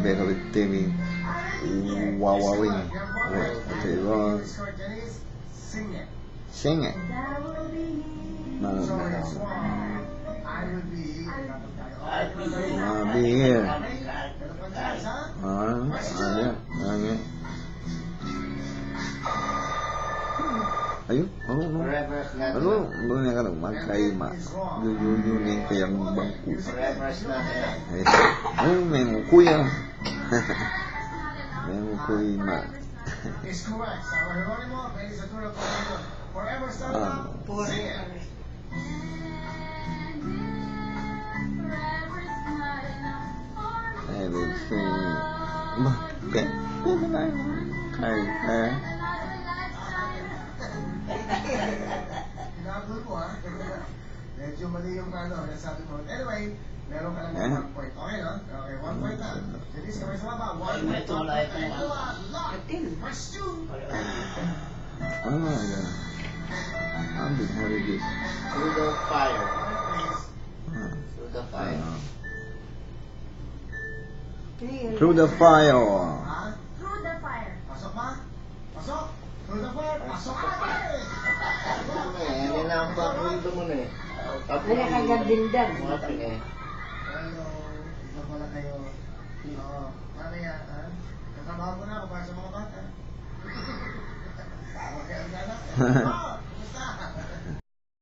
Better with Timmy. Wowing. Okay, wrong. Sing it. No. I'll be here. Ayun, ano niya ka naman kay ma yun kayang bangku may kuya may kuya ma Nabul mo ha? Medyo mali yung ano, nasabi mo. Anyway, meron ka lang 1 point. Okay, no? Okay, 1 point na. Denise, kamay sa baba. 1 point. Question! Ano nga yan? Ang big holiday. Through the fire. Through the fire. Through the fire. Ha? Through the fire. Pasok ba? Pasok! Through the fire! Pasok ka pa eh! Hindi na ang papunto mo na eh. Wala kang gandindan. Muwapin eh. Hello, isa pala kayo. Oo, mamaya, ha? Kasama ko na ako para sa mga bata. Okay, ang ganak.